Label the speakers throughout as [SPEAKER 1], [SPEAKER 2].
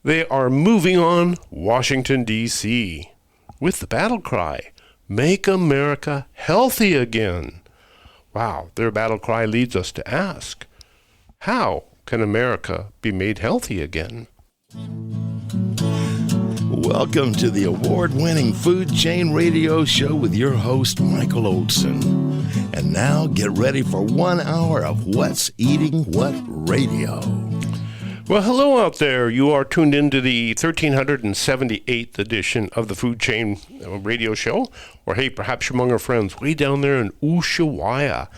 [SPEAKER 1] They are moving on Washington, D.C. with the battle cry, "Make America Healthy Again." Wow, their battle cry leads us to ask, how can America be made healthy again?
[SPEAKER 2] Welcome to the award-winning Food Chain Radio Show with your host, Michael Olson. And now get ready for 1 hour of What's Eating What Radio.
[SPEAKER 1] Well, hello out there. You are tuned into the 1378th edition of the Food Chain Radio Show. Or hey, perhaps you're among our friends way down there in Ushuaia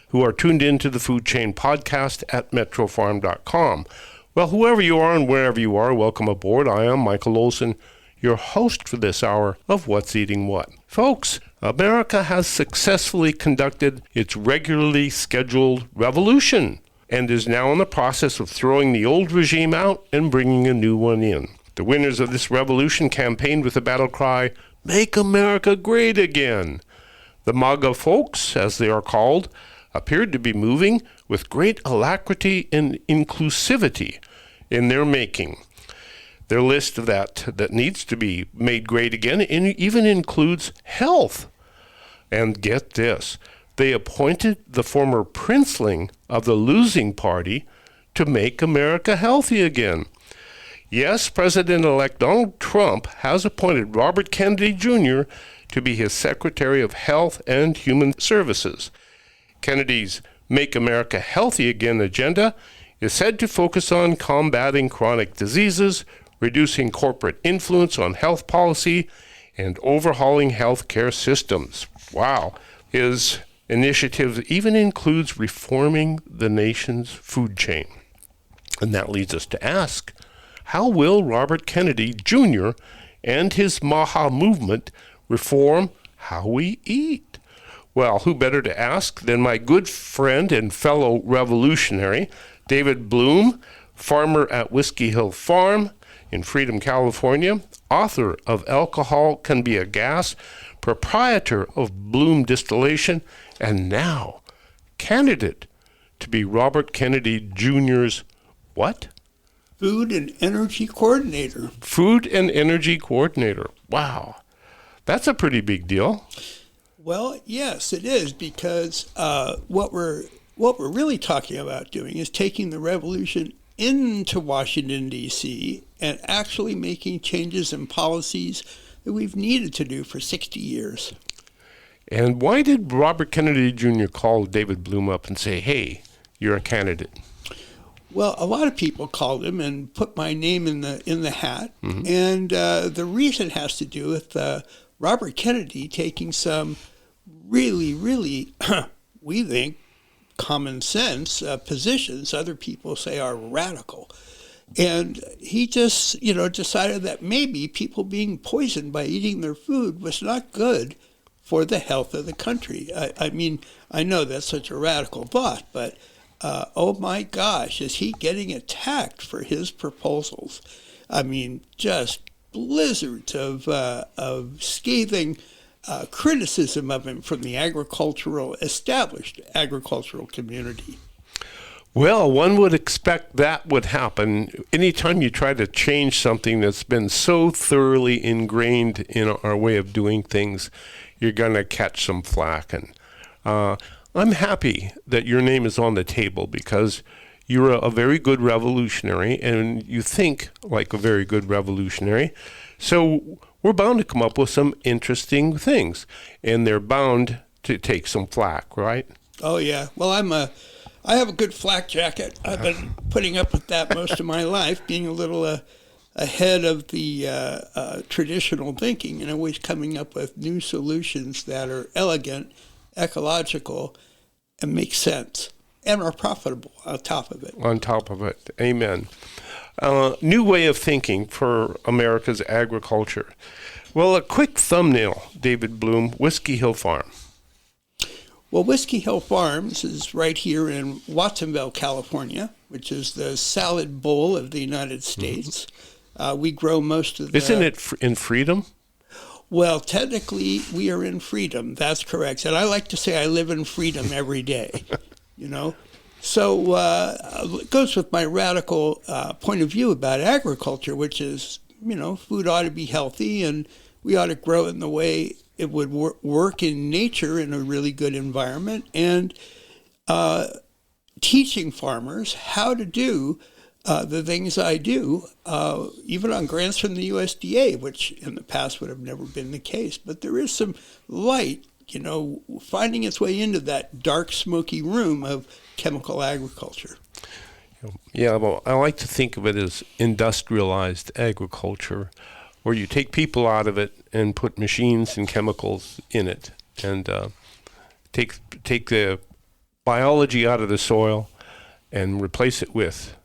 [SPEAKER 1] who are tuned into the Food Chain podcast at metrofarm.com. Well, whoever you are and wherever you are, welcome aboard. I am Michael Olson, your host for this hour of What's Eating What. Folks, America has successfully conducted its regularly scheduled revolution and is now in the process of throwing the old regime out and bringing a new one in. The winners of this revolution campaigned with the battle cry, "Make America Great Again." The MAGA folks, as they are called, appeared to be moving with great alacrity and inclusivity in their making. Their list of that needs to be made great again even includes health. And get this, they appointed the former princeling of the losing party to make America healthy again. Yes, President-elect Donald Trump has appointed Robert Kennedy Jr. to be his Secretary of Health and Human Services. Kennedy's Make America Healthy Again agenda is said to focus on combating chronic diseases, reducing corporate influence on health policy, and overhauling healthcare systems. Wow. His initiative even includes reforming the nation's food chain. And that leads us to ask, how will Robert Kennedy Jr. and his MAHA movement reform how we eat? Well, who better to ask than my good friend and fellow revolutionary, David Blume, farmer at Whiskey Hill Farm in Freedom, California, author of Alcohol Can Be a Gas, proprietor of Blume Distillation, and now candidate to be Robert Kennedy Jr.'s what?
[SPEAKER 3] Food and Energy Coordinator.
[SPEAKER 1] Food and Energy Coordinator. Wow. That's a pretty big deal.
[SPEAKER 3] Well, yes, it is, because what we're really talking about doing is taking the revolution into Washington, D.C., and actually making changes in policies that we've needed to do for 60 years.
[SPEAKER 1] And why did Robert Kennedy Jr. call David Blume up and say, hey, you're a candidate?
[SPEAKER 3] Well, a lot of people called him and put my name in the hat, and the reason has to do with Robert Kennedy taking some really, really, we think, common sense positions other people say are radical. And he just, decided that maybe people being poisoned by eating their food was not good for the health of the country. I mean, I know that's such a radical thought, but oh my gosh, is he getting attacked for his proposals? I mean, just blizzards of scathing criticism of him from the established agricultural community.
[SPEAKER 1] Well, one would expect that would happen anytime you try to change something that's been so thoroughly ingrained in our way of doing things. You're going to catch some flack. And I'm happy that your name is on the table because you're a very good revolutionary and you think like a very good revolutionary. So we're bound to come up with some interesting things, and they're bound to take some flack, right?
[SPEAKER 3] Oh, yeah. Well, I have a good flak jacket. I've been putting up with that most of my life, being a little ahead of the traditional thinking and always coming up with new solutions that are elegant, ecological, and make sense, and are profitable on top of it.
[SPEAKER 1] On top of it. Amen. New way of thinking for America's agriculture. Well, a quick thumbnail, David Blume, Whiskey Hill Farm.
[SPEAKER 3] Well, Whiskey Hill Farms is right here in Watsonville, California, which is the salad bowl of the United States. We grow most of the...
[SPEAKER 1] Isn't it in Freedom?
[SPEAKER 3] Well, technically, we are in Freedom. That's correct. And I like to say I live in freedom every day, So it goes with my radical point of view about agriculture, which is, food ought to be healthy and we ought to grow it in the way it would work in nature in a really good environment, and teaching farmers how to do the things I do, even on grants from the USDA, which in the past would have never been the case. But there is some light, finding its way into that dark, smoky room of chemical agriculture.
[SPEAKER 1] Yeah, well, I like to think of it as industrialized agriculture, where you take people out of it and put machines and chemicals in it, and take the biology out of the soil and replace it with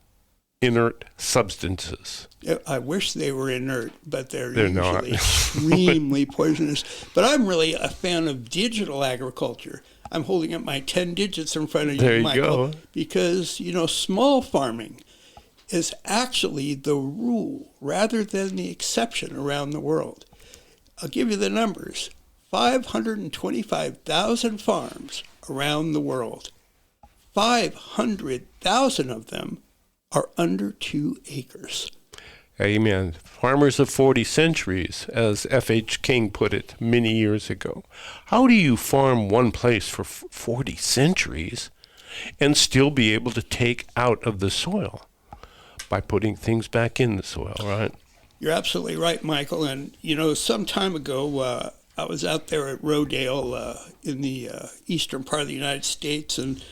[SPEAKER 1] inert substances.
[SPEAKER 3] I wish they were inert, but they're usually
[SPEAKER 1] not.
[SPEAKER 3] extremely poisonous. But I'm really a fan of digital agriculture. I'm holding up my 10 digits in front of
[SPEAKER 1] There
[SPEAKER 3] you,
[SPEAKER 1] you
[SPEAKER 3] Michael,
[SPEAKER 1] go.
[SPEAKER 3] because, small farming is actually the rule rather than the exception around the world. I'll give you the numbers. 525,000 farms around the world. 500,000 of them are under 2 acres.
[SPEAKER 1] Amen. Farmers of 40 centuries, as F.H. King put it many years ago. How do you farm one place for 40 centuries and still be able to take out of the soil? By putting things back in the soil, right?
[SPEAKER 3] You're absolutely right, Michael. And, some time ago, I was out there at Rodale in the eastern part of the United States, and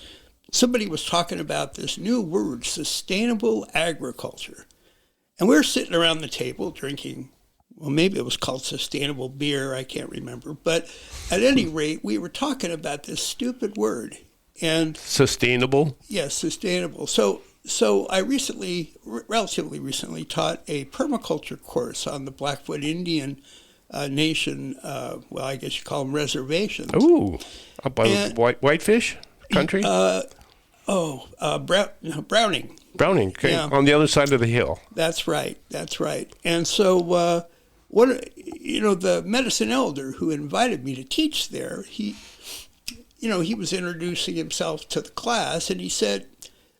[SPEAKER 3] somebody was talking about this new word, sustainable agriculture. And we were sitting around the table drinking, well, maybe it was called sustainable beer, I can't remember. But at any rate, we were talking about this stupid word. And
[SPEAKER 1] sustainable?
[SPEAKER 3] Yes, sustainable. So I relatively recently, taught a permaculture course on the Blackfoot Indian Nation, well, I guess you call them reservations.
[SPEAKER 1] Ooh, up by Whitefish country?
[SPEAKER 3] Browning.
[SPEAKER 1] Browning, okay,
[SPEAKER 3] Yeah.
[SPEAKER 1] on the other side of the hill.
[SPEAKER 3] That's right. And so, the medicine elder who invited me to teach there, he was introducing himself to the class, and he said,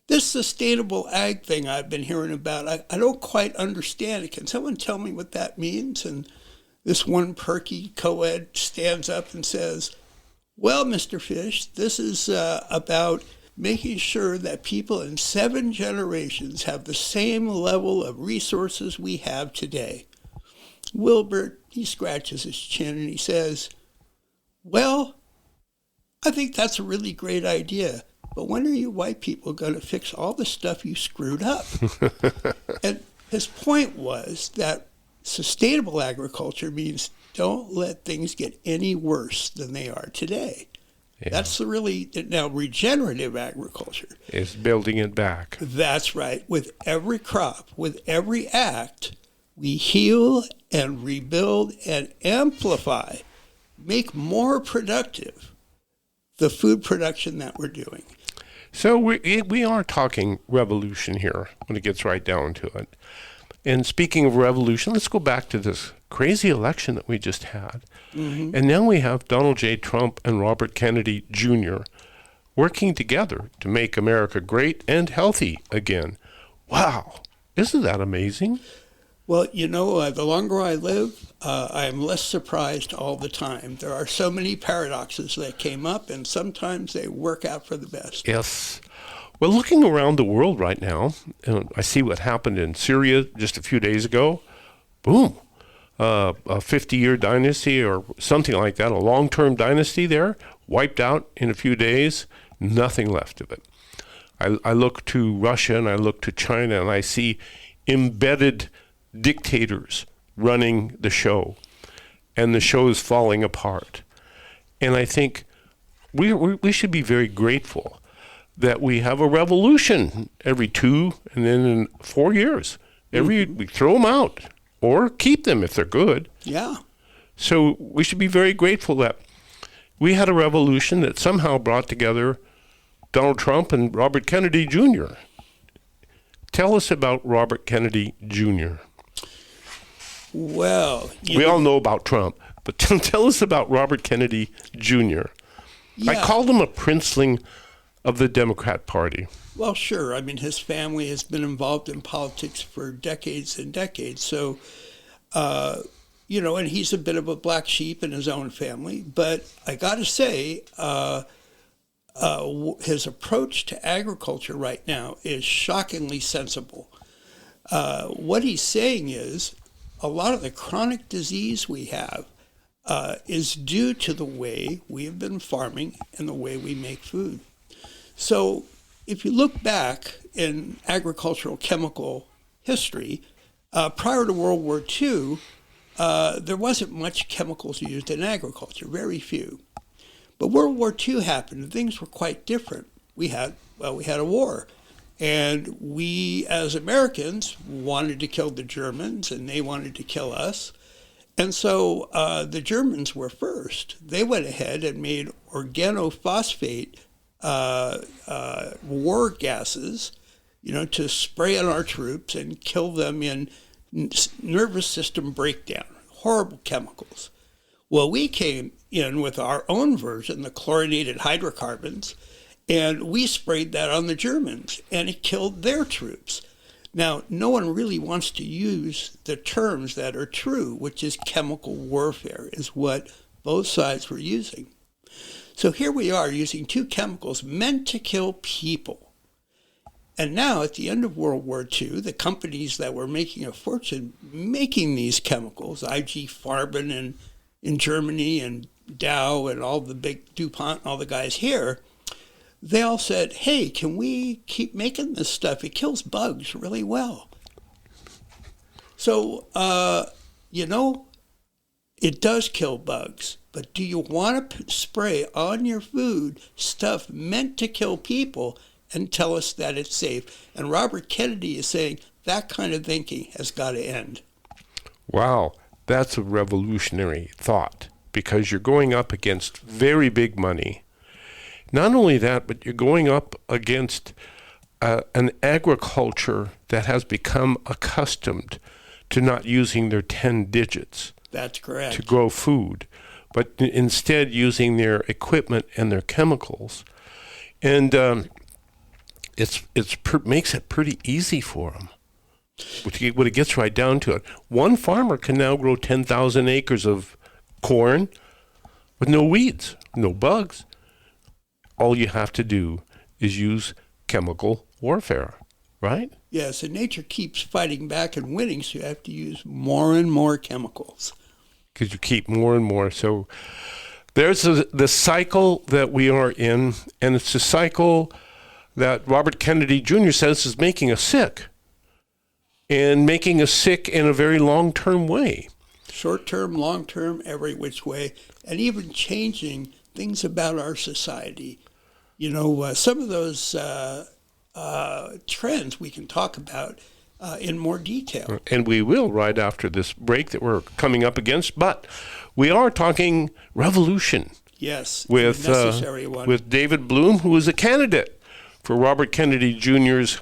[SPEAKER 3] this sustainable ag thing I've been hearing about, I don't quite understand it. Can someone tell me what that means? And this one perky co-ed stands up and says, well, Mr. Fish, this is about making sure that people in 7 generations have the same level of resources we have today. Wilbert, he scratches his chin and he says, well, I think that's a really great idea, but when are you white people going to fix all the stuff you screwed up? And his point was that sustainable agriculture means don't let things get any worse than they are today. Yeah. That's now regenerative agriculture
[SPEAKER 1] is building it back.
[SPEAKER 3] That's right. With every crop, with every act, we heal and rebuild and amplify, make more productive the food production that we're doing.
[SPEAKER 1] So we are talking revolution here when it gets right down to it. And speaking of revolution, let's go back to this crazy election that we just had. Mm-hmm. And now we have Donald J. Trump and Robert Kennedy Jr. working together to make America great and healthy again. Wow. Isn't that amazing?
[SPEAKER 3] Well, the longer I live, I am less surprised all the time. There are so many paradoxes that came up, and sometimes they work out for the best.
[SPEAKER 1] Yes. Well, looking around the world right now, I see what happened in Syria just a few days ago. Boom. A 50-year dynasty or something like that, a long-term dynasty there, wiped out in a few days, nothing left of it. I look to Russia and I look to China and I see embedded dictators running the show, and the show is falling apart. And I think we should be very grateful that we have a revolution every 2 and then in 4 years. We throw them out or keep them if they're good.
[SPEAKER 3] Yeah.
[SPEAKER 1] So we should be very grateful that we had a revolution that somehow brought together Donald Trump and Robert Kennedy Jr. Tell us about Robert Kennedy Jr.
[SPEAKER 3] Well,
[SPEAKER 1] we all know about Trump, but tell us about Robert Kennedy Jr.
[SPEAKER 3] Yeah.
[SPEAKER 1] I called him a princeling of the Democrat Party?
[SPEAKER 3] Well, sure. I mean, his family has been involved in politics for decades and decades. So, and he's a bit of a black sheep in his own family. But I got to say, his approach to agriculture right now is shockingly sensible. What he's saying is a lot of the chronic disease we have is due to the way we have been farming and the way we make food. So if you look back in agricultural chemical history, prior to World War II, there wasn't much chemicals used in agriculture, very few. But World War II happened and things were quite different. We had a war. And we, as Americans, wanted to kill the Germans and they wanted to kill us. And so the Germans were first. They went ahead and made organophosphate war gases, to spray on our troops and kill them in nervous system breakdown, horrible chemicals. Well, we came in with our own version, the chlorinated hydrocarbons, and we sprayed that on the Germans, and it killed their troops. Now, no one really wants to use the terms that are true, which is chemical warfare, is what both sides were using. So here we are using two chemicals meant to kill people. And now, at the end of World War II, the companies that were making a fortune making these chemicals, IG Farben in Germany and Dow and all the big DuPont, all the guys here, they all said, hey, can we keep making this stuff? It kills bugs really well. So, it does kill bugs. But do you want to spray on your food stuff meant to kill people and tell us that it's safe? And Robert Kennedy is saying that kind of thinking has got to end.
[SPEAKER 1] Wow, that's a revolutionary thought, because you're going up against very big money. Not only that, but you're going up against an agriculture that has become accustomed to not using their 10 digits.
[SPEAKER 3] That's correct.
[SPEAKER 1] To grow food, but instead using their equipment and their chemicals. And makes it pretty easy for them. When it gets right down to it, one farmer can now grow 10,000 acres of corn with no weeds, no bugs. All you have to do is use chemical warfare, right?
[SPEAKER 3] Yes, and nature keeps fighting back and winning, so you have to use more and more chemicals.
[SPEAKER 1] Because you keep more and more. So there's the cycle that we are in, and it's a cycle that Robert Kennedy Jr. says is making us sick, and making us sick in a very long-term way.
[SPEAKER 3] Short-term, long-term, every which way, and even changing things about our society. Some of those trends we can talk about in more detail.
[SPEAKER 1] And we will right after this break that we're coming up against. But we are talking revolution.
[SPEAKER 3] Yes,
[SPEAKER 1] with
[SPEAKER 3] a necessary one.
[SPEAKER 1] With David Blume, who is a candidate for Robert Kennedy Jr.'s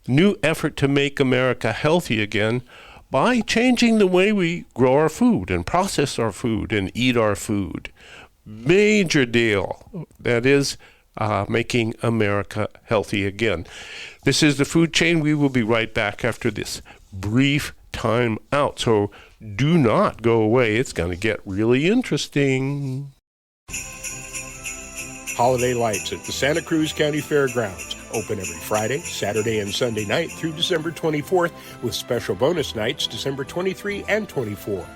[SPEAKER 1] new effort to make America healthy again by changing the way we grow our food and process our food and eat our food. Major deal. That is making America healthy again. This is The Food Chain. We will be right back after this brief time out. So do not go away. It's going to get really interesting.
[SPEAKER 4] Holiday Lights at the Santa Cruz County Fairgrounds. Open every Friday, Saturday, and Sunday night through December 24th, with special bonus nights December 23 and 24.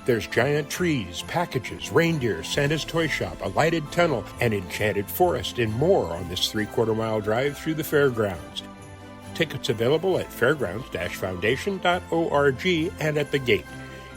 [SPEAKER 4] There's giant trees, packages, reindeer, Santa's toy shop, a lighted tunnel, an enchanted forest, and more on this 3/4-mile drive through the fairgrounds. Tickets available at fairgrounds-foundation.org and at the gate.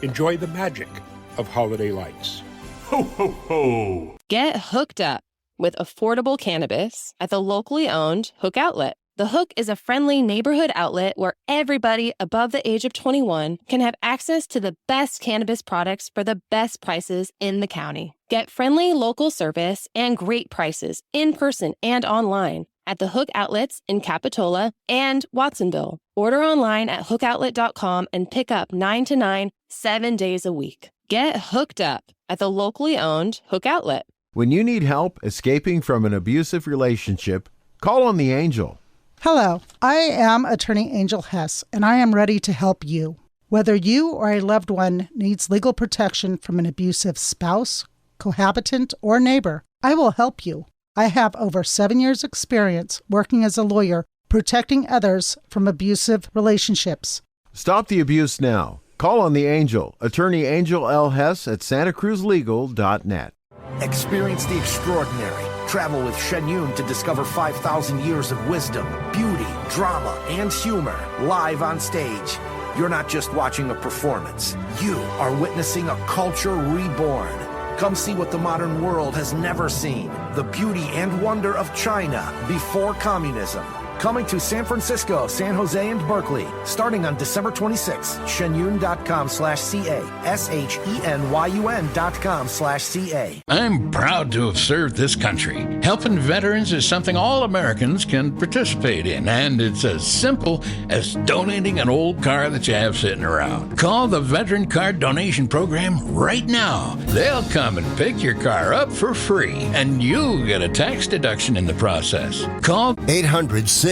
[SPEAKER 4] Enjoy the magic of Holiday Lights.
[SPEAKER 1] Ho, ho, ho!
[SPEAKER 5] Get hooked up with affordable cannabis at the locally owned Hook Outlet. The Hook is a friendly neighborhood outlet where everybody above the age of 21 can have access to the best cannabis products for the best prices in the county. Get friendly local service and great prices in person and online at the Hook Outlets in Capitola and Watsonville. Order online at hookoutlet.com and pick up 9 to 9, 7 days a week. Get hooked up at the locally owned Hook Outlet.
[SPEAKER 6] When you need help escaping from an abusive relationship, Call on the Angel.
[SPEAKER 7] Hello, I am Attorney Angel Hess, and I am ready to help you. Whether you or a loved one needs legal protection from an abusive spouse, cohabitant, or neighbor, I will help you. I have over 7 years' experience working as a lawyer protecting others from abusive relationships.
[SPEAKER 6] Stop the abuse now. Call on the Angel, Attorney Angel L. Hess at santacruzlegal.net.
[SPEAKER 8] Experience the extraordinary. Travel with Shen Yun to discover 5,000 years of wisdom, beauty, drama, and humor live on stage. You're not just watching a performance. You are witnessing a culture reborn. Come see what the modern world has never seen. The beauty and wonder of China before communism. Coming to San Francisco, San Jose, and Berkeley, starting on December 26th. Shenyun.com/CA. SHENYUN.com/CA.
[SPEAKER 9] I'm proud to have served this country. Helping veterans is something all Americans can participate in, and it's as simple as donating an old car that you have sitting around. Call the Veteran Card Donation Program right now. They'll come and pick your car up for free, and you get a tax deduction in the process. Call
[SPEAKER 10] 800-640-9509. 800-640-9509.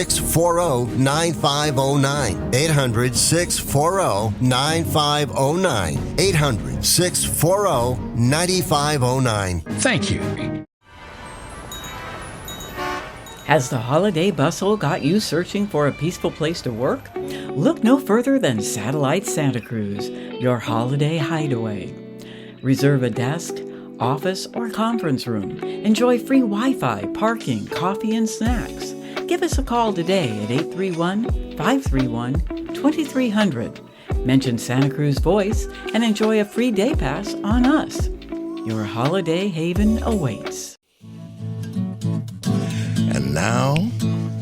[SPEAKER 10] 800-640-9509.
[SPEAKER 9] Thank you.
[SPEAKER 11] Has the holiday bustle got you searching for a peaceful place to work? Look no further than Satellite Santa Cruz, your holiday hideaway. Reserve a desk, office, or conference room. Enjoy free Wi-Fi, parking, coffee, and snacks. Give us a call today at 831-531-2300. Mention Santa Cruz Voice and enjoy a free day pass on us. Your holiday haven awaits.
[SPEAKER 2] And now,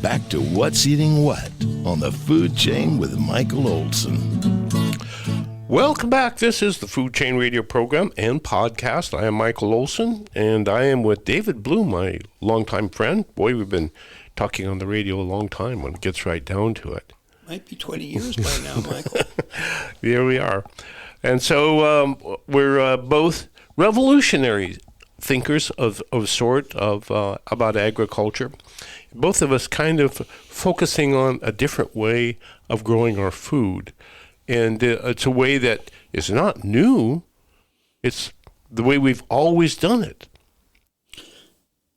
[SPEAKER 2] back to What's Eating What on the Food Chain with Michael Olson.
[SPEAKER 1] Welcome back. This is the Food Chain Radio program and podcast. I am Michael Olson, and I am with David Blume, my longtime friend. Boy, we've been talking on the radio a long time when it gets right down to it.
[SPEAKER 3] Might be 20 years by now, Michael.
[SPEAKER 1] Here we are. And so we're both revolutionary thinkers of sort about agriculture. Both of us kind of focusing on a different way of growing our food. And it's a way that is not new. It's the way we've always done it.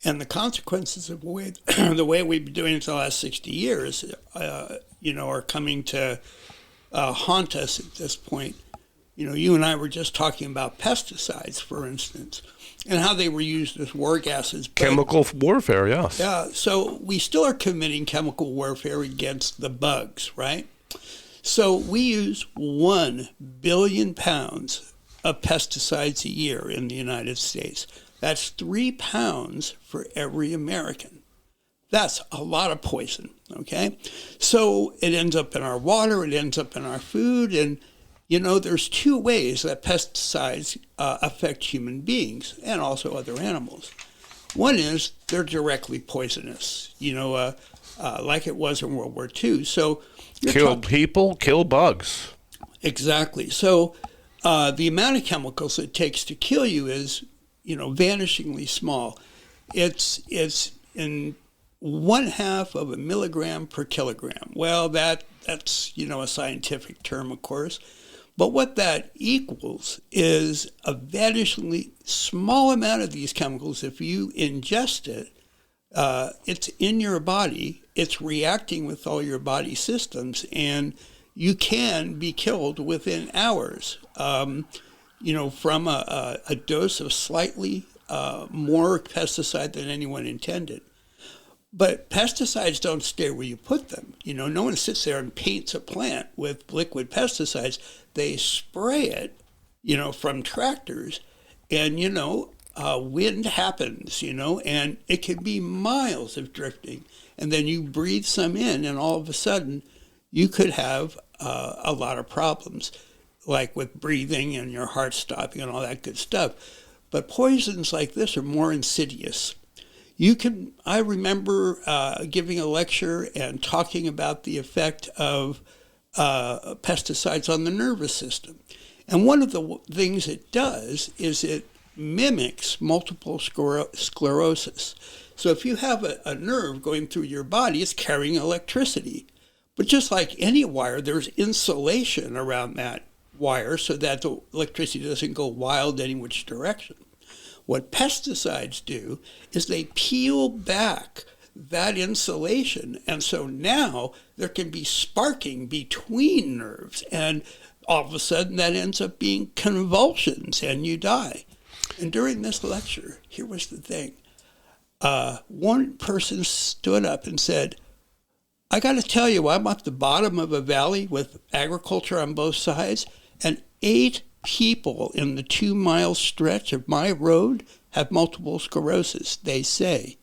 [SPEAKER 3] And the consequences of the way we've been doing it the last 60 years, are coming to haunt us at this point. You know, you and I were just talking about pesticides, for instance, and how they were used as war gases.
[SPEAKER 1] Chemical warfare, yes.
[SPEAKER 3] Yeah, so we still are committing chemical warfare against the bugs, right? So we use 1 billion pounds of pesticides a year in the United States. That's 3 pounds for every American. That's a lot of poison, okay? So it ends up in our water, it ends up in our food, and, there's 2 ways that pesticides affect human beings and also other animals. One is they're directly poisonous, like it was in World War II. So
[SPEAKER 1] kill people, kill bugs.
[SPEAKER 3] Exactly. So the amount of chemicals it takes to kill you is, vanishingly small. It's in 1/2 of a milligram per kilogram. Well, that's a scientific term, of course. But what that equals is a vanishingly small amount of these chemicals. If you ingest it, it's in your body, it's reacting with all your body systems, and you can be killed within hours, from a dose of slightly more pesticide than anyone intended. But pesticides don't stay where you put them. No one sits there and paints a plant with liquid pesticides. They spray it, from tractors, and, wind happens, and it can be miles of drifting. And then you breathe some in, and all of a sudden, you could have a lot of problems, like with breathing and your heart stopping and all that good stuff. But poisons like this are more insidious. I remember giving a lecture and talking about the effect of pesticides on the nervous system. And one of the things it does is it mimics multiple sclerosis. So if you have a nerve going through your body, it's carrying electricity. But just like any wire, there's insulation around that wire so that the electricity doesn't go wild any which direction. What pesticides do is they peel back that insulation, and so now there can be sparking between nerves, and all of a sudden that ends up being convulsions and you die. And during this lecture, here was the thing. One person stood up and said, I got to tell you, I'm at the bottom of a valley with agriculture on both sides, and 8 people in the 2-mile stretch of my road have multiple sclerosis, they say.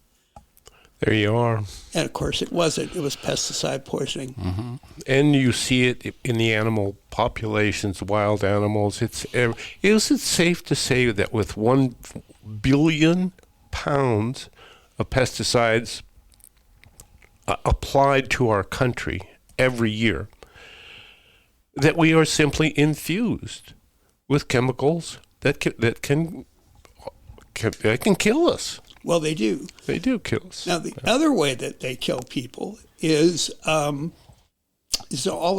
[SPEAKER 1] There you are.
[SPEAKER 3] And of course it wasn't. It was pesticide poisoning.
[SPEAKER 1] Mm-hmm. And you see it in the animal populations, wild animals. Is it safe to say that with 1 billion pounds of pesticides applied to our country every year, that we are simply infused with chemicals that can kill us?
[SPEAKER 3] Well, they do.
[SPEAKER 1] They do kill us.
[SPEAKER 3] Now, the other way that they kill people is all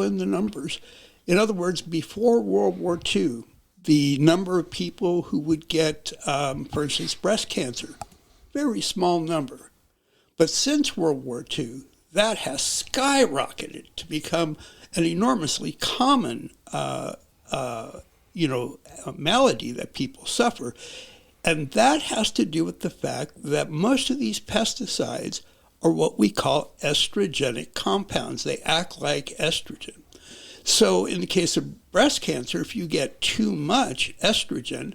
[SPEAKER 3] in the numbers. In other words, before World War II, the number of people who would get, for instance, breast cancer, very small number. But since World War II, that has skyrocketed to become an enormously common, malady that people suffer. And that has to do with the fact that most of these pesticides are what we call estrogenic compounds. They act like estrogen. So in the case of breast cancer, if you get too much estrogen,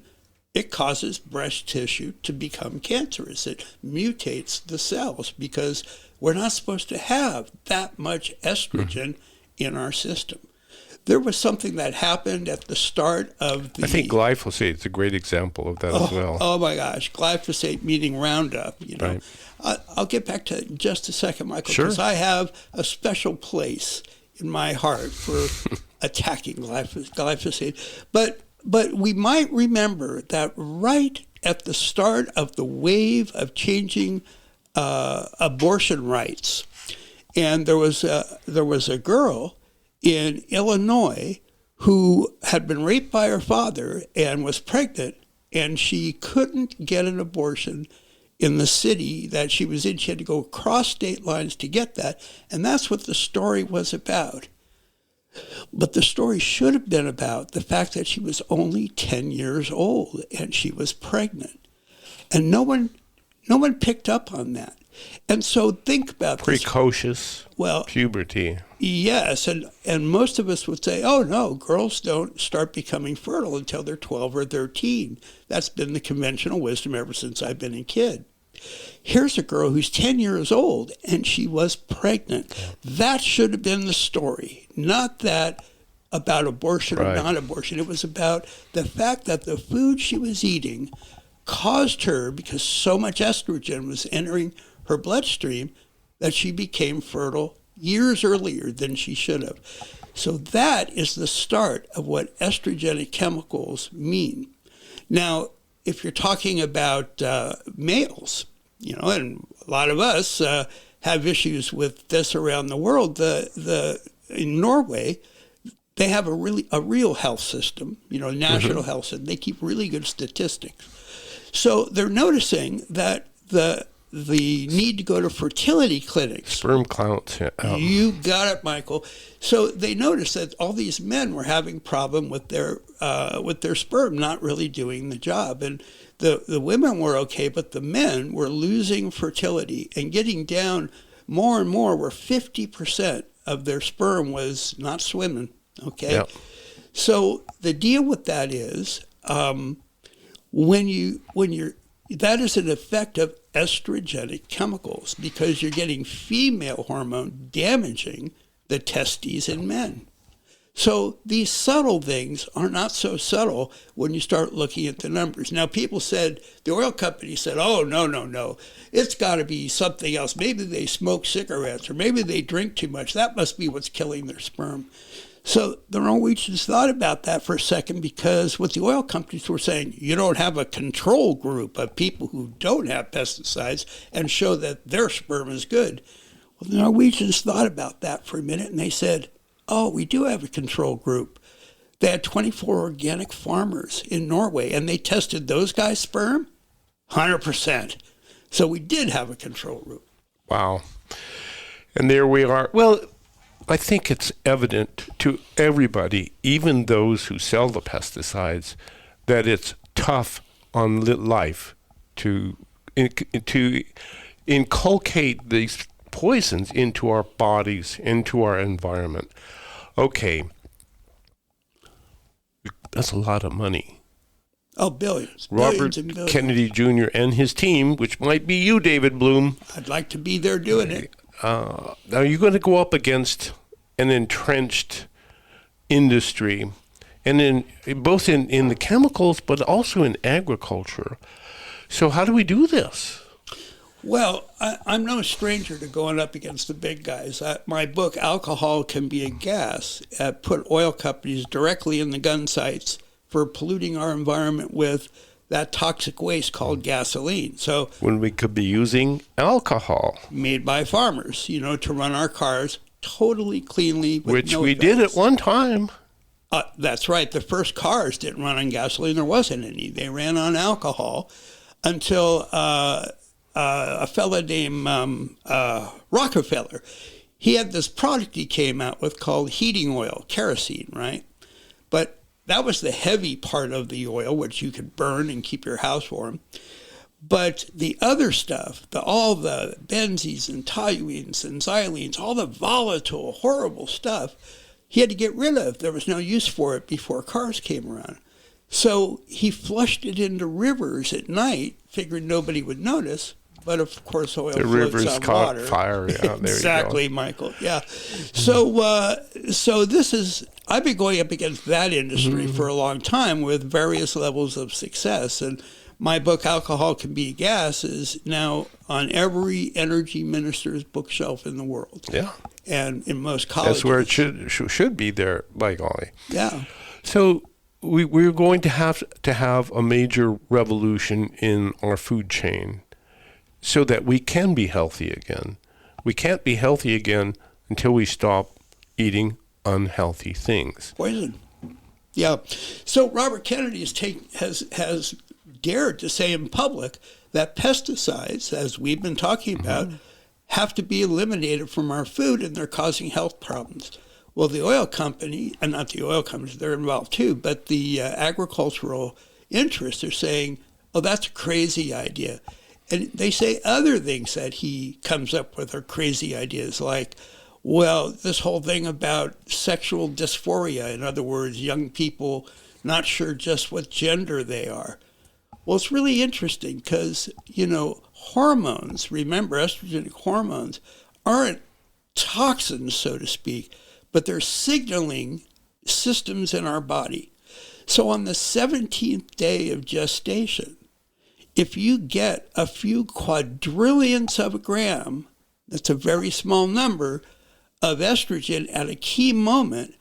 [SPEAKER 3] it causes breast tissue to become cancerous. It mutates the cells because we're not supposed to have that much estrogen in our system. There was something that happened at the start of the...
[SPEAKER 1] I think glyphosate is a great example of that as well.
[SPEAKER 3] Oh my gosh, glyphosate meaning Roundup,
[SPEAKER 1] Right.
[SPEAKER 3] I'll get back to it in just a second, Michael,
[SPEAKER 1] Sure.
[SPEAKER 3] because I have a special place in my heart for attacking glyphosate. But we might remember that right at the start of the wave of changing abortion rights, and there was a girl in Illinois who had been raped by her father and was pregnant, and she couldn't get an abortion in the city that she was in. She had to go across state lines to get that, and that's what the story was about. But the story should have been about the fact that she was only 10 years old and she was pregnant. And no one picked up on that. And so think about this.
[SPEAKER 1] Precocious puberty.
[SPEAKER 3] Yes, and most of us would say, oh no, girls don't start becoming fertile until they're 12 or 13. That's been the conventional wisdom ever since I've been a kid. Here's a girl who's 10 years old and she was pregnant. That should have been the story, not that about abortion or non-abortion. It was about the fact that the food she was eating caused her, because so much estrogen was entering her bloodstream, that she became fertile years earlier than she should have. So that is the start of what estrogenic chemicals mean. Now, if you're talking about males, and a lot of us have issues with this around the world. In Norway, they have a real health system, national health system. They keep really good statistics. So they're noticing that the need to go to fertility clinics.
[SPEAKER 1] Sperm counts. Yeah.
[SPEAKER 3] You got it, Michael. So they noticed that all these men were having problem with their sperm not really doing the job, and the women were okay, but the men were losing fertility and getting down more and more, where 50% of their sperm was not swimming. Okay,
[SPEAKER 1] yep.
[SPEAKER 3] So the deal with that is that is an effect of estrogenic chemicals, because you're getting female hormone damaging the testes in men. So these subtle things are not so subtle when you start looking at the numbers. Now, people said, the oil company said, oh, no, it's got to be something else. Maybe they smoke cigarettes, or maybe they drink too much. That must be what's killing their sperm. So the Norwegians thought about that for a second, because what the oil companies were saying, you don't have a control group of people who don't have pesticides and show that their sperm is good. Well, the Norwegians thought about that for a minute, and they said, oh, we do have a control group. They had 24 organic farmers in Norway, and they tested those guys' sperm, 100%. So we did have a control group.
[SPEAKER 1] Wow. And there we are. Well, I think it's evident to everybody, even those who sell the pesticides, that it's tough on life to inculcate these poisons into our bodies, into our environment. Okay. That's a lot of money.
[SPEAKER 3] Oh, billions.
[SPEAKER 1] Robert
[SPEAKER 3] Billions and billions.
[SPEAKER 1] Kennedy Jr. and his team, which might be you, David Blume.
[SPEAKER 3] I'd like to be there doing it.
[SPEAKER 1] Now, you're going to go up against an entrenched industry, and in both in the chemicals, but also in agriculture. So how do we do this?
[SPEAKER 3] Well, I'm no stranger to going up against the big guys. My book, Alcohol Can Be a Gas, put oil companies directly in the gun sights for polluting our environment with that toxic waste called gasoline. So
[SPEAKER 1] when we could be using alcohol
[SPEAKER 3] made by farmers, to run our cars totally cleanly. With
[SPEAKER 1] which
[SPEAKER 3] no
[SPEAKER 1] we did at one time.
[SPEAKER 3] That's right. The first cars didn't run on gasoline. There wasn't any. They ran on alcohol until a fella named Rockefeller, he had this product he came out with called heating oil, kerosene, right? But that was the heavy part of the oil, which you could burn and keep your house warm. But the other stuff, all the benzenes and toluenes and xylenes, all the volatile, horrible stuff, he had to get rid of. There was no use for it before cars came around. So he flushed it into rivers at night, figuring nobody would notice. But of course, oil
[SPEAKER 1] the
[SPEAKER 3] floats
[SPEAKER 1] rivers
[SPEAKER 3] on
[SPEAKER 1] caught
[SPEAKER 3] water.
[SPEAKER 1] fire. Yeah, there
[SPEAKER 3] exactly,
[SPEAKER 1] you go.
[SPEAKER 3] Michael. Yeah. So this is. I've been going up against that industry for a long time with various levels of success, and my book, Alcohol Can Be a Gas, is now on every energy minister's bookshelf in the world.
[SPEAKER 1] Yeah.
[SPEAKER 3] And in most colleges.
[SPEAKER 1] That's where it should be there, by golly.
[SPEAKER 3] Yeah.
[SPEAKER 1] So we're going to have a major revolution in our food chain so that we can be healthy again. We can't be healthy again until we stop eating unhealthy things.
[SPEAKER 3] Poison. Yeah. So Robert Kennedy has dared to say in public that pesticides, as we've been talking about, have to be eliminated from our food, and they're causing health problems. Well, the oil company, and not the oil companies, they're involved too, but the agricultural interests are saying, oh, that's a crazy idea. And they say other things that he comes up with are crazy ideas, like, well, this whole thing about sexual dysphoria, in other words, young people not sure just what gender they are. Well, it's really interesting because, hormones, remember, estrogenic hormones aren't toxins, so to speak, but they're signaling systems in our body. So on the 17th day of gestation, if you get a few quadrillionths of a gram, that's a very small number, of estrogen at a key moment,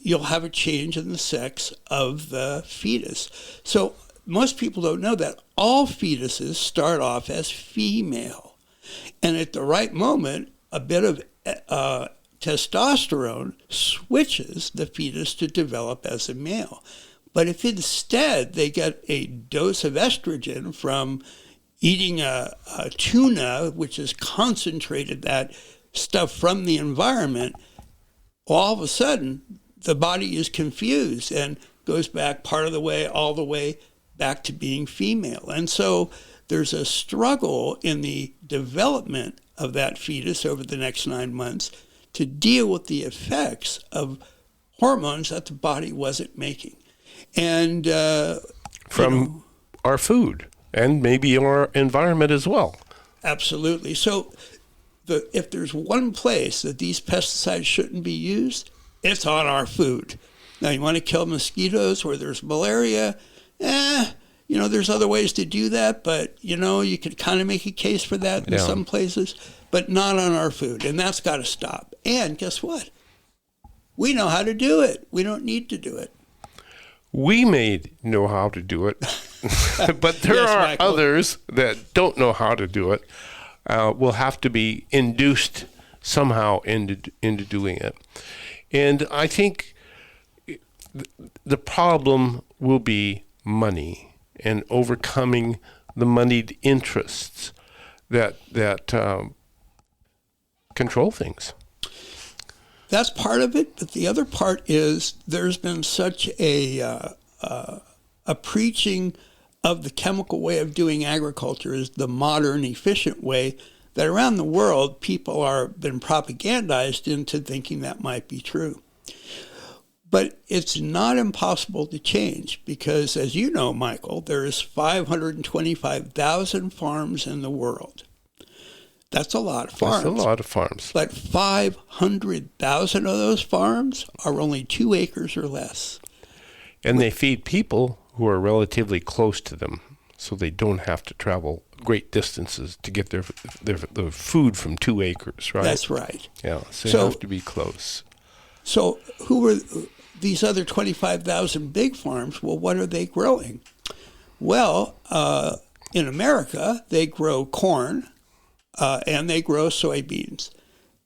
[SPEAKER 3] you'll have a change in the sex of the fetus. So most people don't know that all fetuses start off as female. And at the right moment, a bit of testosterone switches the fetus to develop as a male. But if instead they get a dose of estrogen from eating a tuna, which has concentrated that stuff from the environment, all of a sudden the body is confused and goes back part of the way, all the way back to being female. And so there's a struggle in the development of that fetus over the next 9 months to deal with the effects of hormones that the body wasn't making. And
[SPEAKER 1] from our food and maybe our environment as well.
[SPEAKER 3] Absolutely. So if there's one place that these pesticides shouldn't be used, it's on our food. Now, you want to kill mosquitoes where there's malaria? There's other ways to do that, but, you could kind of make a case for that in some places, but not on our food, and that's got to stop. And guess what? We know how to do it. We don't need to do it.
[SPEAKER 1] We may know how to do it, but there are
[SPEAKER 3] Michael.
[SPEAKER 1] others that don't know how to do it. Will have to be induced somehow into doing it. And I think the problem will be money and overcoming the moneyed interests that control things.
[SPEAKER 3] That's part of it, but the other part is there's been such a preaching of the chemical way of doing agriculture as the modern, efficient way that around the world people are been propagandized into thinking that might be true. But it's not impossible to change because, as you know, Michael, there's 525,000 farms in the world. That's a lot of farms.
[SPEAKER 1] That's a lot of farms.
[SPEAKER 3] But 500,000 of those farms are only 2 acres or less.
[SPEAKER 1] And they feed people who are relatively close to them, so they don't have to travel great distances to get their food from 2 acres, right?
[SPEAKER 3] That's right.
[SPEAKER 1] Yeah, so they have to be close.
[SPEAKER 3] So who are these other 25,000 big farms? Well, what are they growing? Well, in America, they grow corn, and they grow soybeans.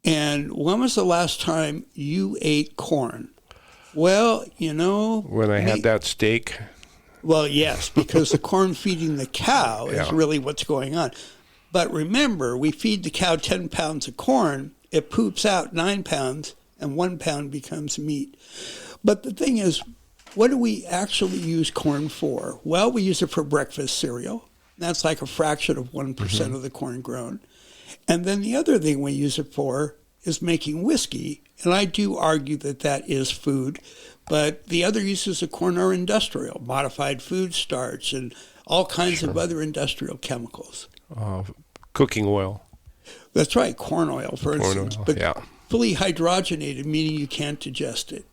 [SPEAKER 3] And when was the last time you ate corn? Well,
[SPEAKER 1] when I had that steak.
[SPEAKER 3] Well, yes, because the corn feeding the cow is really what's going on. But remember, we feed the cow 10 pounds of corn, it poops out 9 pounds, and 1 pound becomes meat. But the thing is, what do we actually use corn for? Well, we use it for breakfast cereal. That's like a fraction of 1% of the corn grown. And then the other thing we use it for is making whiskey. And I do argue that that is food. But the other uses of corn are industrial, modified food starch, and all kinds of other industrial chemicals.
[SPEAKER 1] Cooking oil.
[SPEAKER 3] That's right, corn oil, for instance.
[SPEAKER 1] Oil,
[SPEAKER 3] but fully hydrogenated, meaning you can't digest it,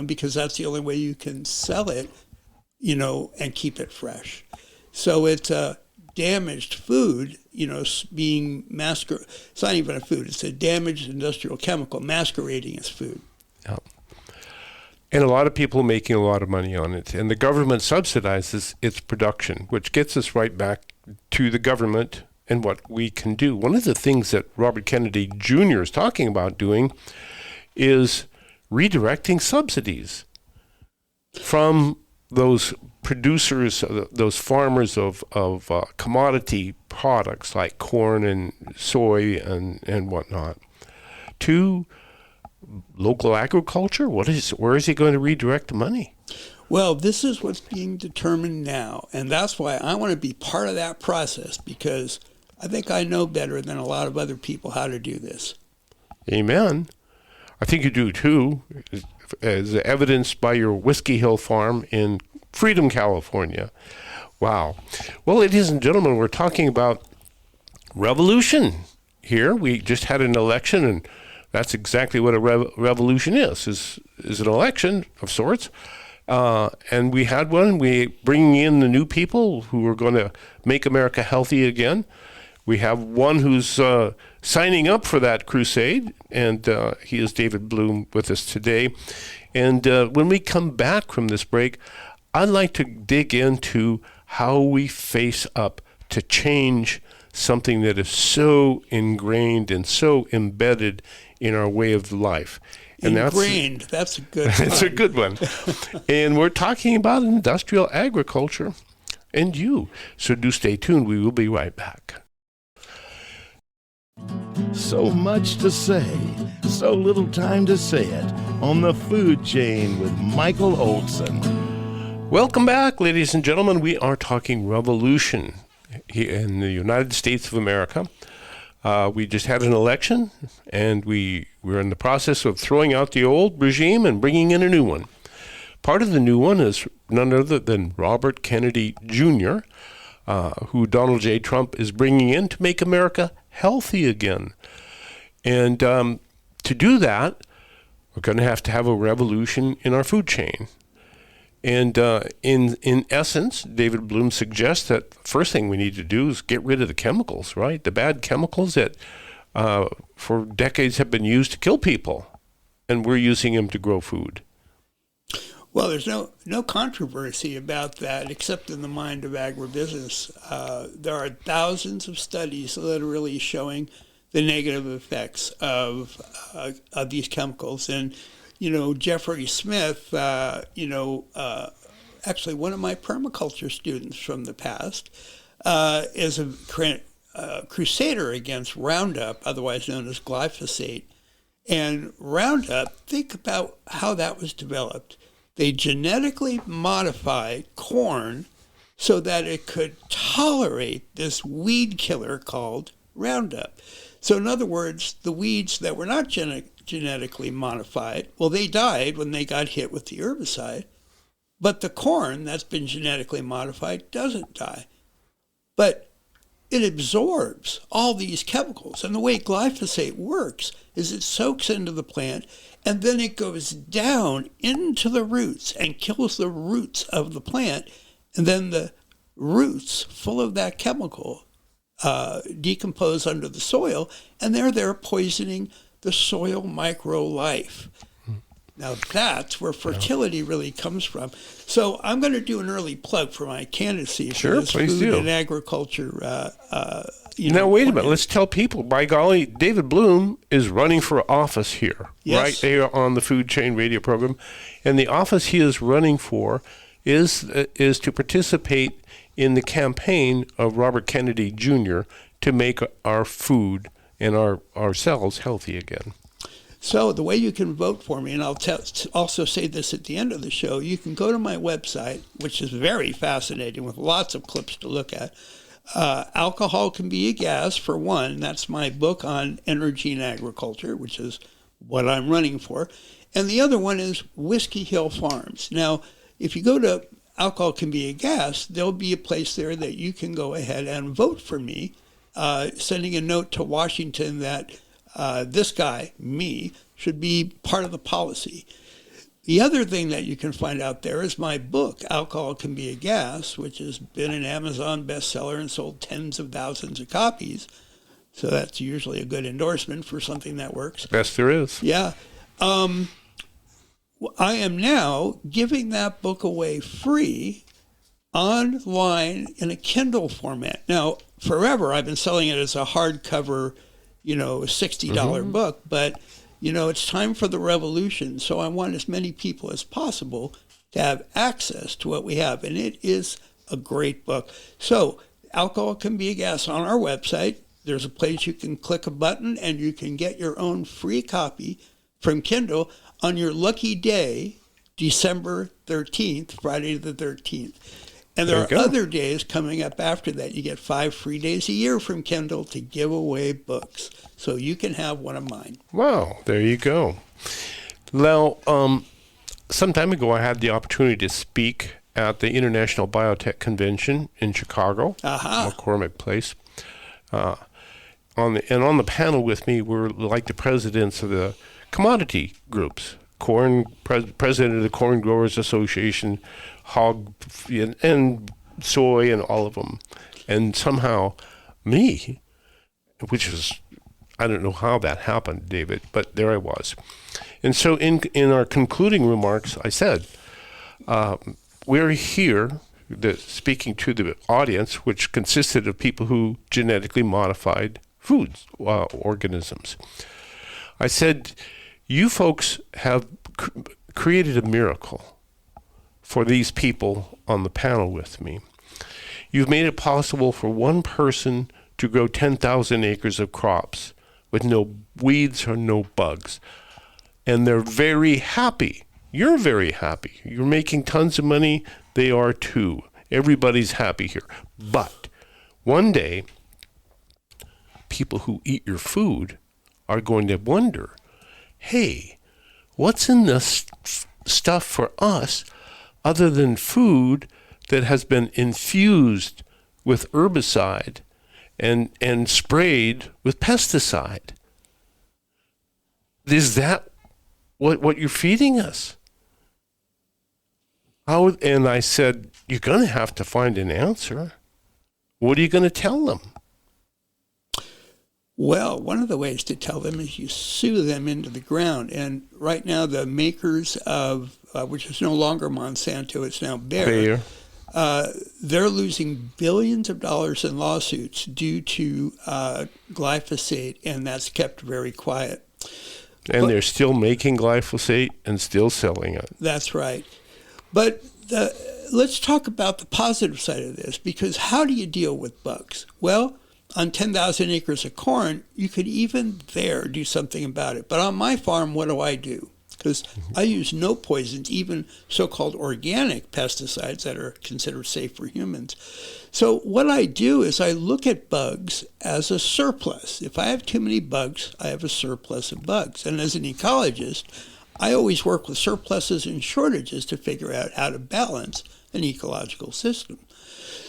[SPEAKER 3] because that's the only way you can sell it, and keep it fresh. So it's a damaged food, being it's not even a food, it's a damaged industrial chemical masquerading as food.
[SPEAKER 1] Yeah. And a lot of people making a lot of money on it. And the government subsidizes its production, which gets us right back to the government and what we can do. One of the things that Robert Kennedy Jr. is talking about doing is redirecting subsidies from those producers, those farmers of commodity products like corn and soy and whatnot, to local agriculture. Where is he going to redirect the money?
[SPEAKER 3] Well, this is what's being determined now, and that's why I want to be part of that process, because I think I know better than a lot of other people how to do this. Amen.
[SPEAKER 1] I think you do too, as evidenced by your Whiskey Hill farm in Freedom, California. Wow. Well, ladies and gentlemen, we're talking about revolution here. We just had an election, and that's exactly what a revolution is an election of sorts. And we had one. We bringing in the new people who are going to make America healthy again. We have one who's signing up for that crusade, and he is David Blume with us today. And when we come back from this break, I'd like to dig into how we face up to change something that is so ingrained and so embedded in our way of life. And
[SPEAKER 3] ingrained, that's a good one.
[SPEAKER 1] It's a good one. And we're talking about industrial agriculture and you. So do stay tuned. We will be right back.
[SPEAKER 2] So much to say, so little time to say it on the Food Chain with Michael Olson.
[SPEAKER 1] Welcome back, ladies and gentlemen. We are talking revolution here in the United States of America. We just had an election, and we're in the process of throwing out the old regime and bringing in a new one. Part of the new one is none other than Robert Kennedy Jr., who Donald J. Trump is bringing in to make America healthy again. And to do that, we're going to have a revolution in our food chain. And in essence, David Blume suggests that the first thing we need to do is get rid of the chemicals, right? The bad chemicals that for decades have been used to kill people. and we're using them to grow food.
[SPEAKER 3] Well, there's no controversy about that, except in the mind of agribusiness. There are thousands of studies literally showing the negative effects of these chemicals. And, Jeffrey Smith, actually one of my permaculture students from the past, is a crusader against Roundup, otherwise known as glyphosate. And Roundup, think about how that was developed. They genetically modified corn so that it could tolerate this weed killer called Roundup. So in other words, the weeds that were not genetically modified, well, they died when they got hit with the herbicide. But the corn that's been genetically modified doesn't die. But it absorbs all these chemicals. And the way glyphosate works is it soaks into the plant, and then it goes down into the roots and kills the roots of the plant. And then the roots, full of that chemical, decompose under the soil, and they're there poisoning the soil micro-life. Now that's where fertility really comes from. So I'm going to do an early plug for my candidacy for this
[SPEAKER 1] please
[SPEAKER 3] food
[SPEAKER 1] do.
[SPEAKER 3] and agriculture.
[SPEAKER 1] Now, wait a minute. Let's tell people, by golly, David Blume is running for office here, right there on the Food Chain Radio program. And the office he is running for is to participate in the campaign of Robert Kennedy Jr. to make our food and ourselves healthy again.
[SPEAKER 3] So the way you can vote for me, and I'll also say this at the end of the show, you can go to my website, which is very fascinating with lots of clips to look at. Alcohol Can Be a Gas, for one. That's my book on energy and agriculture, which is what I'm running for. And the other one is Whiskey Hill Farms. Now, if you go to Alcohol Can Be a Gas, there'll be a place there that you can go ahead and vote for me, sending a note to Washington that this guy, me, should be part of the policy. The other thing that you can find out there is my book, Alcohol Can Be a Gas, which has been an Amazon bestseller and sold tens of thousands of copies. So that's usually a good endorsement for something that works.
[SPEAKER 1] Best there is.
[SPEAKER 3] Yeah. I am now giving that book away free online in a Kindle format. Now, forever I've been selling it as a hardcover, $60 book, but it's time for the revolution. So I want as many people as possible to have access to what we have. And it is a great book. So Alcohol Can Be a Gas on our website. There's a place you can click a button and you can get your own free copy from Kindle on your lucky day, December 13th, Friday the 13th. And there are other days coming up after that. You get 5 free days a year from Kindle to give away books. So you can have one of mine.
[SPEAKER 1] Wow, there you go. Now, some time ago, I had the opportunity to speak at the International Biotech Convention in Chicago, McCormick Place. On the panel with me were like the presidents of the commodity groups, president of the Corn Growers Association, hog and soy and all of them. And somehow me, which was, I don't know how that happened, David, but there I was. And so in our concluding remarks, I said, we're here speaking to the audience, which consisted of people who genetically modified foods, organisms. I said, you folks have created a miracle for these people on the panel with me. You've made it possible for one person to grow 10,000 acres of crops with no weeds or no bugs. And they're very happy. You're very happy. You're making tons of money. They are too. Everybody's happy here. But one day, people who eat your food are going to wonder, hey, what's in this stuff for us other than food that has been infused with herbicide and sprayed with pesticide? Is that what you're feeding us? And I said, you're going to have to find an answer. What are you going to tell them?
[SPEAKER 3] Well, one of the ways to tell them is you sue them into the ground. And right now, the makers of, which is no longer Monsanto, it's now Bayer. They're losing billions of dollars in lawsuits due to glyphosate, and that's kept very quiet.
[SPEAKER 1] And they're still making glyphosate and still selling it.
[SPEAKER 3] That's right. But let's talk about the positive side of this, because how do you deal with bugs? Well, on 10,000 acres of corn, you could even there do something about it. But on my farm, what do? Because I use no poisons, even so-called organic pesticides that are considered safe for humans. So what I do is I look at bugs as a surplus. If I have too many bugs, I have a surplus of bugs. And as an ecologist, I always work with surpluses and shortages to figure out how to balance an ecological system.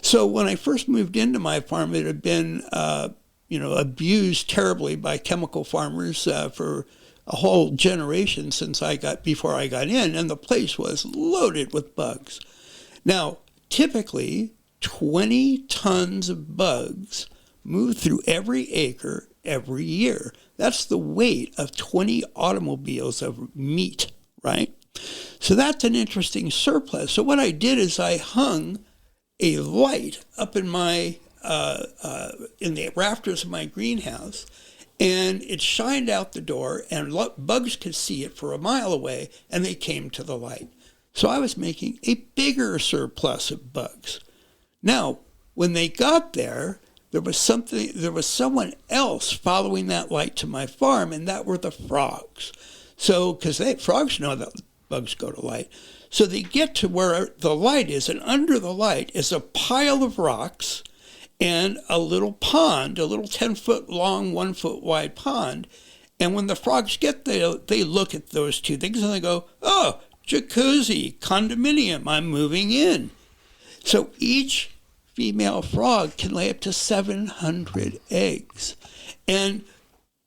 [SPEAKER 3] So when I first moved into my farm, it had been, abused terribly by chemical farmers for a whole generation before I got in, and the place was loaded with bugs. Now, typically, 20 tons of bugs move through every acre every year. That's the weight of 20 automobiles of meat, right? So that's an interesting surplus. So what I did is I hung a light up in my in the rafters of my greenhouse, and it shined out the door, and bugs could see it for a mile away, and they came to the light. So I was making a bigger surplus of bugs. Now, when they got there, there was someone else following that light to my farm, and that were the frogs. So, because frogs know that bugs go to light. So they get to where the light is, and under the light is a pile of rocks and a little pond, a little 10-foot long, 1-foot wide pond. And when the frogs get there, they look at those two things and they go, oh, jacuzzi, condominium, I'm moving in. So each female frog can lay up to 700 eggs. And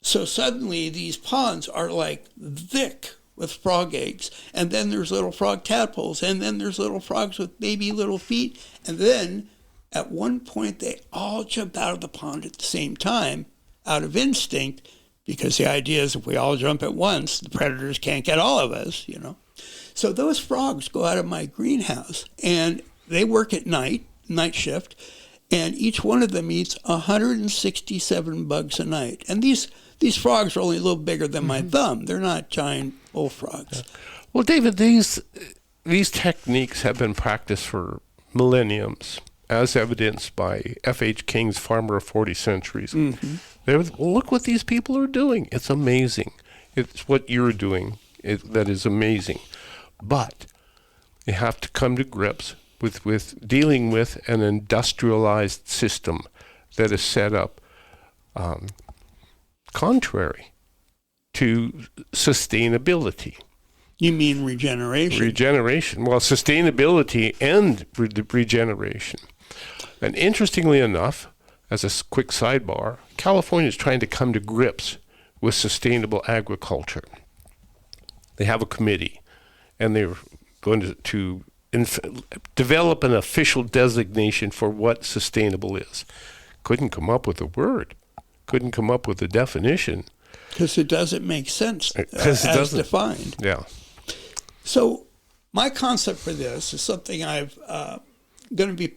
[SPEAKER 3] so suddenly these ponds are like thick with frog eggs. And then there's little frog tadpoles. And then there's little frogs with baby little feet. And then at one point, they all jump out of the pond at the same time out of instinct, because the idea is if we all jump at once, the predators can't get all of us, So those frogs go out of my greenhouse, and they work at night shift, and each one of them eats 167 bugs a night. And these frogs are only a little bigger than my thumb. They're not giant bullfrogs.
[SPEAKER 1] Well, David, these techniques have been practiced for millenniums, as evidenced by F.H. King's Farmer of 40 Centuries. Look what these people are doing. It's amazing. It's what you're doing that is amazing. But you have to come to grips with dealing with an industrialized system that is set up contrary to sustainability.
[SPEAKER 3] You mean regeneration?
[SPEAKER 1] Regeneration. Well, sustainability and regeneration. And interestingly enough, as a quick sidebar, California is trying to come to grips with sustainable agriculture. They have a committee, and they're going to develop an official designation for what sustainable is. Couldn't come up with a word. Couldn't come up with a definition.
[SPEAKER 3] Because it doesn't make sense as defined.
[SPEAKER 1] Yeah.
[SPEAKER 3] So my concept for this is something I've going to be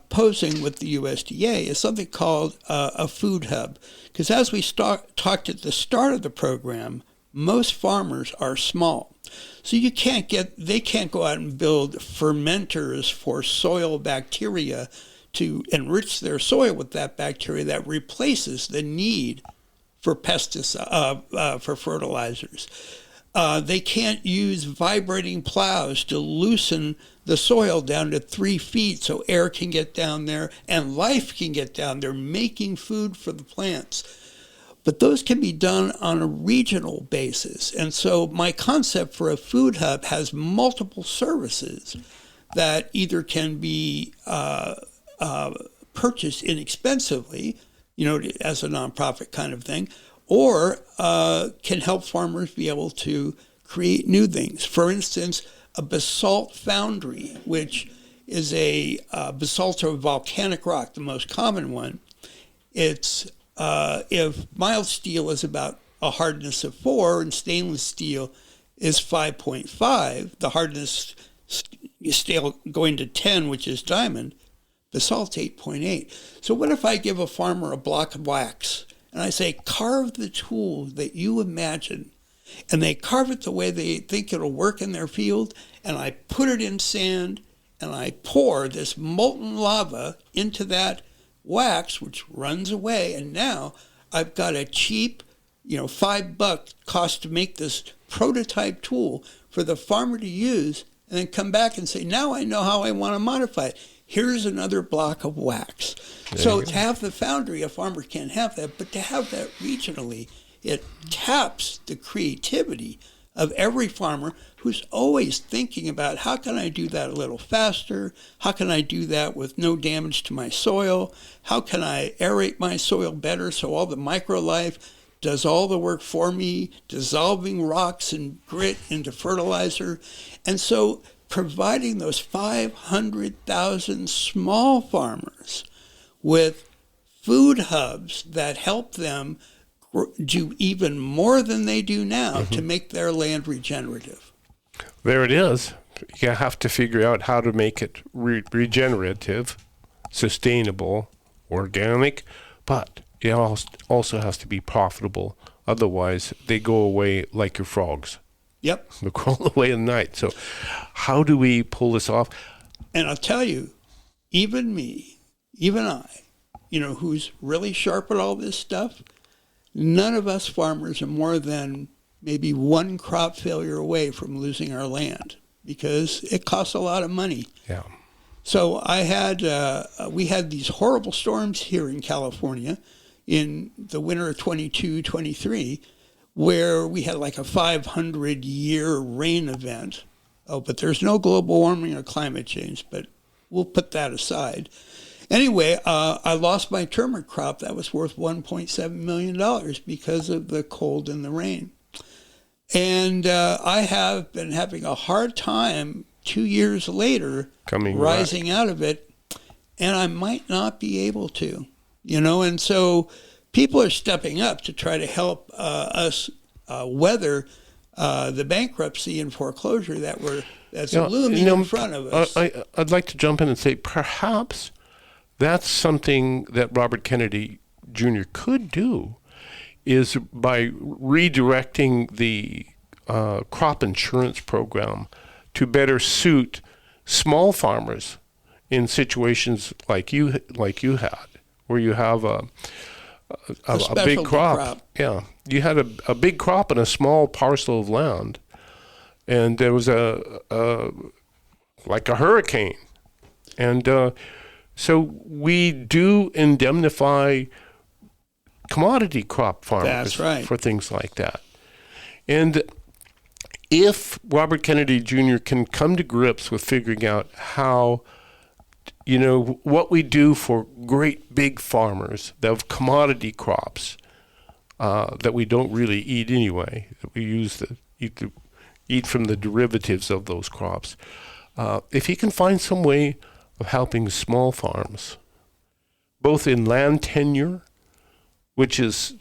[SPEAKER 3] posing with the USDA, is something called a food hub. Because as we talked at the start of the program, most farmers are small. So they can't go out and build fermenters for soil bacteria to enrich their soil with that bacteria that replaces the need for for fertilizers. They can't use vibrating plows to loosen the soil down to 3 feet so air can get down there and life can get down there, making food for the plants. But those can be done on a regional basis. And so my concept for a food hub has multiple services that either can be purchased inexpensively, as a nonprofit kind of thing, or can help farmers be able to create new things. For instance, a basalt foundry, which is a basalt or volcanic rock, the most common one. It's if mild steel is about a hardness of 4 and stainless steel is 5.5, the hardness steel going to 10, which is diamond, basalt's 8.8. So what if I give a farmer a block of wax and I say, carve the tool that you imagine, and they carve it the way they think it'll work in their field, and I put it in sand and I pour this molten lava into that wax, which runs away, and now I've got a cheap, $5 cost to make this prototype tool for the farmer to use, and then come back and say, now I know how I want to modify it. Here's another block of wax. So to have the foundry, a farmer can't have that, but to have that regionally, it taps the creativity of every farmer who's always thinking about, how can I do that a little faster? How can I do that with no damage to my soil? How can I aerate my soil better so all the microlife does all the work for me, dissolving rocks and grit into fertilizer? And so providing those 500,000 small farmers with food hubs that help them do even more than they do now to make their land regenerative.
[SPEAKER 1] There it is. You have to figure out how to make it regenerative, sustainable, organic, but it also has to be profitable. Otherwise, they go away like your frogs.
[SPEAKER 3] Yep.
[SPEAKER 1] They crawl away at night. So how do we pull this off?
[SPEAKER 3] And I'll tell you, even me, even I, who's really sharp at all this stuff, none of us farmers are more than maybe one crop failure away from losing our land because it costs a lot of money.
[SPEAKER 1] Yeah.
[SPEAKER 3] So we had these horrible storms here in California in the winter of 22, 23, where we had like a 500-year rain event. Oh, but there's no global warming or climate change, but we'll put that aside. Anyway, I lost my turmeric crop that was worth $1.7 million because of the cold and the rain. And I have been having a hard time 2 years later rising out of it, and I might not be able to, and so people are stepping up to try to help us weather the bankruptcy and foreclosure that's looming in front of us.
[SPEAKER 1] I'd like to jump in and say perhaps that's something that Robert Kennedy Jr. could do, is by redirecting the crop insurance program to better suit small farmers in situations like you had, where you have a big crop. Yeah, you had a big crop in a small parcel of land, and there was like a hurricane, and so we do indemnify commodity crop farmers for things like that. And if Robert Kennedy Jr. can come to grips with figuring out how, what we do for great big farmers that have commodity crops that we don't really eat anyway, that we use eat from the derivatives of those crops. If he can find some way of helping small farms, both in land tenure, which is,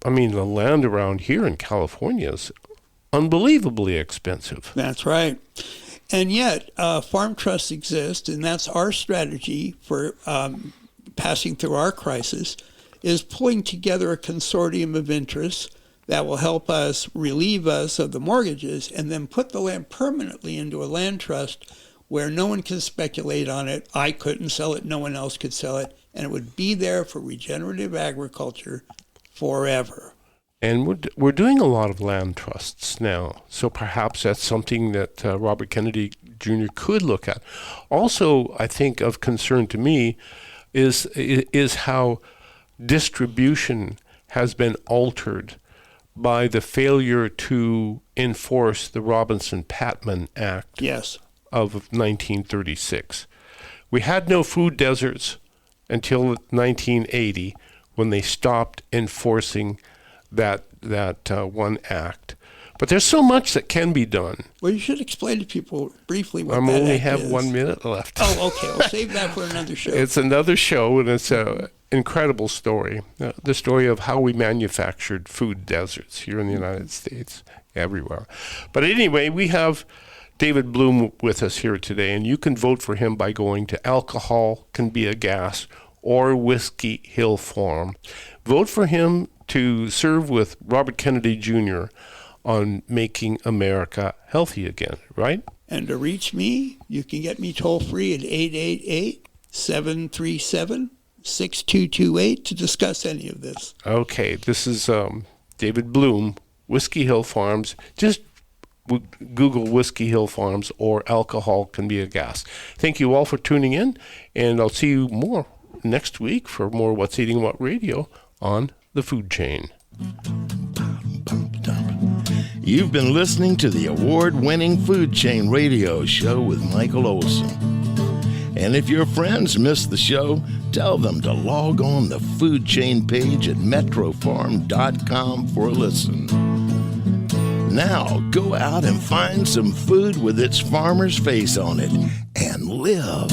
[SPEAKER 1] the land around here in California is unbelievably expensive.
[SPEAKER 3] That's right. And yet, farm trusts exist, and that's our strategy for passing through our crisis, is pulling together a consortium of interests that will help us relieve us of the mortgages and then put the land permanently into a land trust where no one can speculate on it. I couldn't sell it, no one else could sell it, and it would be there for regenerative agriculture forever.
[SPEAKER 1] And we're doing a lot of land trusts now, so perhaps that's something that Robert Kennedy Jr. could look at. Also, I think of concern to me is how distribution has been altered by the failure to enforce the Robinson-Patman Act of 1936. We had no food deserts until 1980, when they stopped enforcing that one act. But there's so much that can be done.
[SPEAKER 3] Well, you should explain to people briefly what
[SPEAKER 1] I
[SPEAKER 3] that
[SPEAKER 1] only
[SPEAKER 3] act
[SPEAKER 1] have
[SPEAKER 3] is.
[SPEAKER 1] 1 minute left.
[SPEAKER 3] Oh, okay. I'll save that for another show.
[SPEAKER 1] It's another show, and it's an incredible story. The story of how we manufactured food deserts here in the United States, everywhere. But anyway, we have David Blume with us here today, and you can vote for him by going to Alcohol Can Be a Gas or Whiskey Hill Farm. Vote for him to serve with Robert Kennedy Jr. on making America healthy again, right?
[SPEAKER 3] And to reach me, you can get me toll free at 888-737-6228 to discuss any of this.
[SPEAKER 1] Okay, this is David Blume, Whiskey Hill Farms. Just Google Whiskey Hill Farms or Alcohol Can Be a Gas. Thank you all for tuning in, and I'll see you more next week for more What's Eating What Radio on the food chain.
[SPEAKER 2] You've been listening to the award-winning Food Chain Radio Show with Michael Olson. And if your friends missed the show, tell them to log on the Food Chain page at metrofarm.com for a listen. Now, go out and find some food with its farmer's face on it and live.